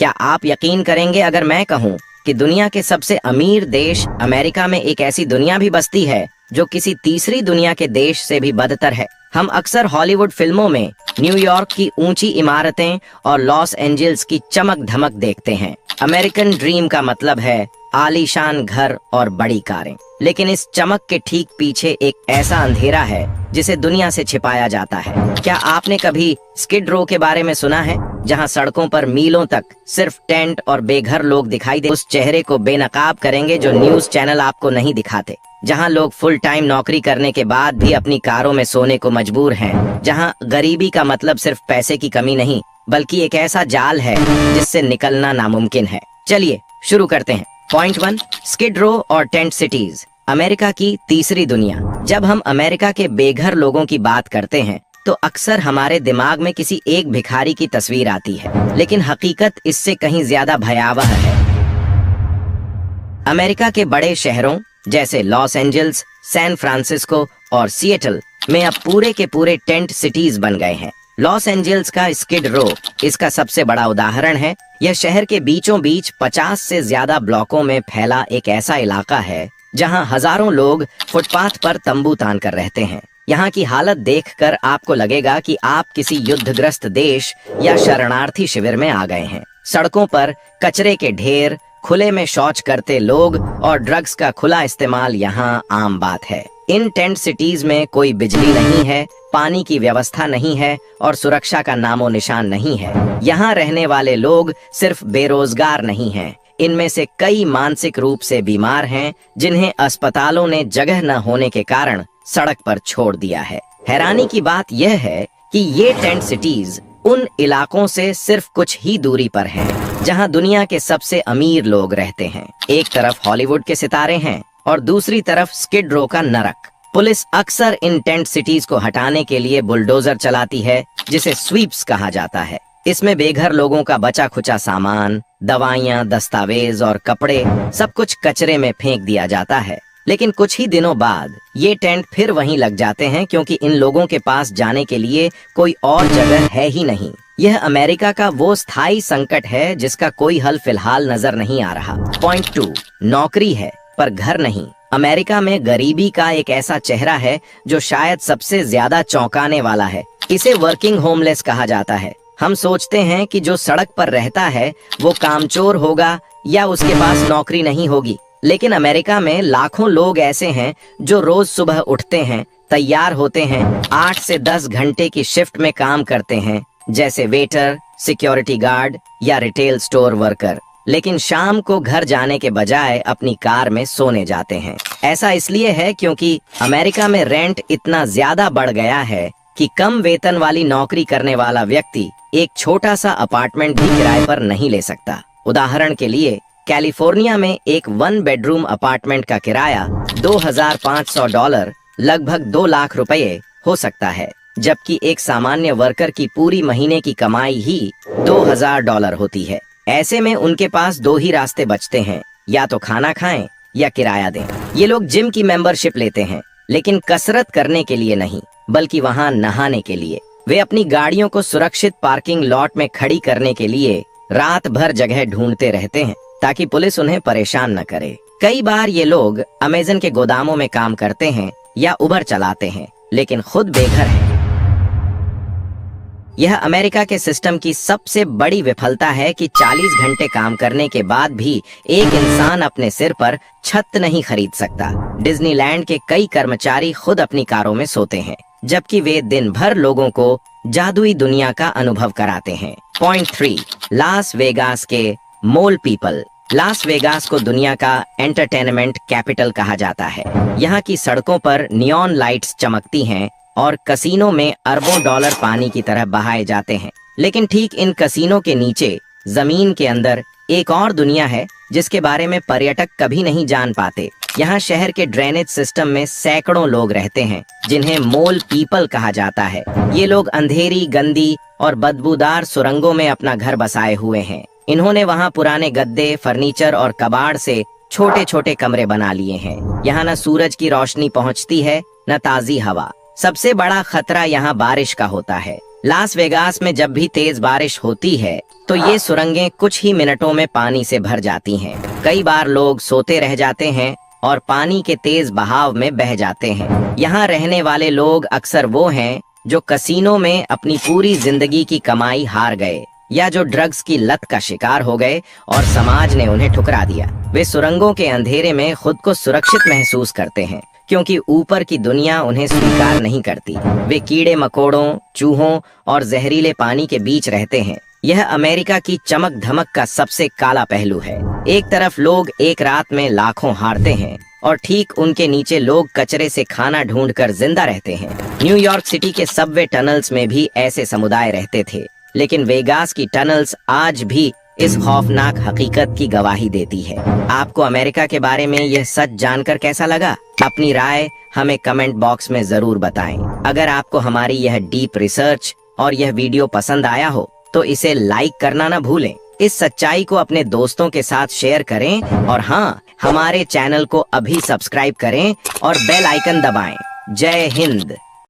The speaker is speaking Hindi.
क्या आप यकीन करेंगे अगर मैं कहूँ कि दुनिया के सबसे अमीर देश अमेरिका में एक ऐसी दुनिया भी बसती है जो किसी तीसरी दुनिया के देश से भी बदतर है। हम अक्सर हॉलीवुड फिल्मों में न्यूयॉर्क की ऊंची इमारतें और लॉस एंजल्स की चमक धमक देखते हैं। अमेरिकन ड्रीम का मतलब है आलीशान घर और बड़ी कारें, लेकिन इस चमक के ठीक पीछे एक ऐसा अंधेरा है जिसे दुनिया से छिपाया जाता है। क्या आपने कभी स्किड रो के बारे में सुना है, जहां सड़कों पर मीलों तक सिर्फ टेंट और बेघर लोग दिखाई दे? उस चेहरे को बेनकाब करेंगे जो न्यूज चैनल आपको नहीं दिखाते, जहां लोग फुल टाइम नौकरी करने के बाद भी अपनी कारों में सोने को मजबूर हैं, जहां गरीबी का मतलब सिर्फ पैसे की कमी नहीं बल्कि एक ऐसा जाल है जिससे निकलना नामुमकिन है। चलिए शुरू करते हैं। पॉइंट 1, स्किड रो और टेंट सिटीज, अमेरिका की तीसरी दुनिया। जब हम अमेरिका के बेघर लोगों की बात करते हैं तो अक्सर हमारे दिमाग में किसी एक भिखारी की तस्वीर आती है, लेकिन हकीकत इससे कहीं ज्यादा भयावह है। अमेरिका के बड़े शहरों जैसे लॉस एंजल्स, सैन फ्रांसिस्को और सिएटल में अब पूरे के पूरे टेंट सिटीज बन गए हैं। लॉस एंजल्स का स्किड रो इसका सबसे बड़ा उदाहरण है। यह शहर के बीचों बीच 50 से ज्यादा ब्लॉकों में फैला एक ऐसा इलाका है जहां हजारों लोग फुटपाथ पर तंबू तान कर रहते हैं। यहाँ की हालत देखकर आपको लगेगा कि आप किसी युद्धग्रस्त देश या शरणार्थी शिविर में आ गए हैं। सड़कों पर कचरे के ढेर, खुले में शौच करते लोग और ड्रग्स का खुला इस्तेमाल यहाँ आम बात है। इन टेंट सिटीज में कोई बिजली नहीं है, पानी की व्यवस्था नहीं है और सुरक्षा का नामो निशान नहीं है। यहाँ रहने वाले लोग सिर्फ बेरोजगार नहीं हैं, इनमें से कई मानसिक रूप से बीमार हैं जिन्हें अस्पतालों ने जगह न होने के कारण सड़क पर छोड़ दिया है। हैरानी की बात यह है कि ये टेंट सिटीज उन इलाकों से सिर्फ कुछ ही दूरी पर हैं, जहां दुनिया के सबसे अमीर लोग रहते हैं। एक तरफ हॉलीवुड के सितारे हैं और दूसरी तरफ स्किड रो का नरक। पुलिस अक्सर इन टेंट सिटीज को हटाने के लिए बुलडोजर चलाती है, जिसे स्वीप्स कहा जाता है। इसमें बेघर लोगों का बचा खुचा सामान, दवाइयाँ, दस्तावेज और कपड़े सब कुछ कचरे में फेंक दिया जाता है। लेकिन कुछ ही दिनों बाद ये टेंट फिर वहीं लग जाते हैं, क्योंकि इन लोगों के पास जाने के लिए कोई और जगह है ही नहीं। यह अमेरिका का वो स्थायी संकट है जिसका कोई हल फिलहाल नजर नहीं आ रहा। पॉइंट 2, नौकरी है पर घर नहीं। अमेरिका में गरीबी का एक ऐसा चेहरा है जो शायद सबसे ज्यादा चौंकाने वाला है। इसे वर्किंग होमलेस कहा जाता है। हम सोचते हैं कि जो सड़क पर रहता है वो कामचोर होगा या उसके पास नौकरी नहीं होगी, लेकिन अमेरिका में लाखों लोग ऐसे हैं जो रोज सुबह उठते हैं, तैयार होते हैं, 8 से 10 घंटे की शिफ्ट में काम करते हैं, जैसे वेटर, सिक्योरिटी गार्ड या रिटेल स्टोर वर्कर, लेकिन शाम को घर जाने के बजाय अपनी कार में सोने जाते हैं। ऐसा इसलिए है क्योंकि अमेरिका में रेंट इतना ज्यादा बढ़ गया है कि कम वेतन वाली नौकरी करने वाला व्यक्ति एक छोटा सा अपार्टमेंट भी किराए पर नहीं ले सकता। उदाहरण के लिए कैलिफोर्निया में एक 1 बेडरूम अपार्टमेंट का किराया $2,500 लगभग 2 लाख रुपए हो सकता है, जबकि एक सामान्य वर्कर की पूरी महीने की कमाई ही $2,000 होती है। ऐसे में उनके पास 2 ही रास्ते बचते हैं, या तो खाना खाएं या किराया दें। ये लोग जिम की मेंबरशिप लेते हैं, लेकिन कसरत करने के लिए नहीं बल्कि वहाँ नहाने के लिए। वे अपनी गाड़ियों को सुरक्षित पार्किंग लॉट में खड़ी करने के लिए रात भर जगह ढूंढते रहते हैं ताकि पुलिस उन्हें परेशान न करे। कई बार ये लोग अमेज़न के गोदामों में काम करते हैं या उबर चलाते हैं, लेकिन खुद बेघर हैं। यह अमेरिका के सिस्टम की सबसे बड़ी विफलता है कि 40 घंटे काम करने के बाद भी एक इंसान अपने सिर पर छत नहीं खरीद सकता। डिज्नीलैंड के कई कर्मचारी खुद अपनी कारों में सोते हैं, जबकि वे दिन भर लोगों को जादुई दुनिया का अनुभव कराते हैं। पॉइंट 3, लास वेगास के मॉल पीपल। लास वेगास को दुनिया का एंटरटेनमेंट कैपिटल कहा जाता है। यहाँ की सड़कों पर नियॉन लाइट्स चमकती हैं और कसीनो में अरबों डॉलर पानी की तरह बहाए जाते हैं। लेकिन ठीक इन कसीनो के नीचे जमीन के अंदर एक और दुनिया है जिसके बारे में पर्यटक कभी नहीं जान पाते। यहाँ शहर के ड्रेनेज सिस्टम में सैकड़ों लोग रहते हैं जिन्हें मॉल पीपल कहा जाता है। ये लोग अंधेरी, गंदी और बदबूदार सुरंगों में अपना घर बसाए हुए हैं। इन्होंने वहाँ पुराने गद्दे, फर्नीचर और कबाड़ से छोटे छोटे कमरे बना लिए हैं। यहाँ न सूरज की रोशनी पहुँचती है न ताजी हवा। सबसे बड़ा खतरा यहाँ बारिश का होता है। लास वेगास में जब भी तेज बारिश होती है तो ये सुरंगें कुछ ही मिनटों में पानी से भर जाती हैं। कई बार लोग सोते रह जाते हैं और पानी के तेज बहाव में बह जाते हैं। यहाँ रहने वाले लोग अक्सर वो हैं जो कसीनो में अपनी पूरी जिंदगी की कमाई हार गए या जो ड्रग्स की लत का शिकार हो गए और समाज ने उन्हें ठुकरा दिया। वे सुरंगों के अंधेरे में खुद को सुरक्षित महसूस करते हैं क्योंकि ऊपर की दुनिया उन्हें स्वीकार नहीं करती। वे कीड़े मकोड़ों, चूहों और जहरीले पानी के बीच रहते हैं। यह अमेरिका की चमक धमक का सबसे काला पहलू है। एक तरफ लोग एक रात में लाखों हारते हैं और ठीक उनके नीचे लोग कचरे से खाना ढूंढकर जिंदा रहते हैं। न्यूयॉर्क सिटी के सबवे टनल्स में भी ऐसे समुदाय रहते थे, लेकिन वेगास की टनल्स आज भी इस खौफनाक हकीकत की गवाही देती है। आपको अमेरिका के बारे में यह सच जानकर कैसा लगा? अपनी राय हमें कमेंट बॉक्स में जरूर बताएं। अगर आपको हमारी यह डीप रिसर्च और यह वीडियो पसंद आया हो तो इसे लाइक करना ना भूलें। इस सच्चाई को अपने दोस्तों के साथ शेयर करें और हाँ, हमारे चैनल को अभी सब्सक्राइब करें और बेल आइकन दबाएं। जय हिंद।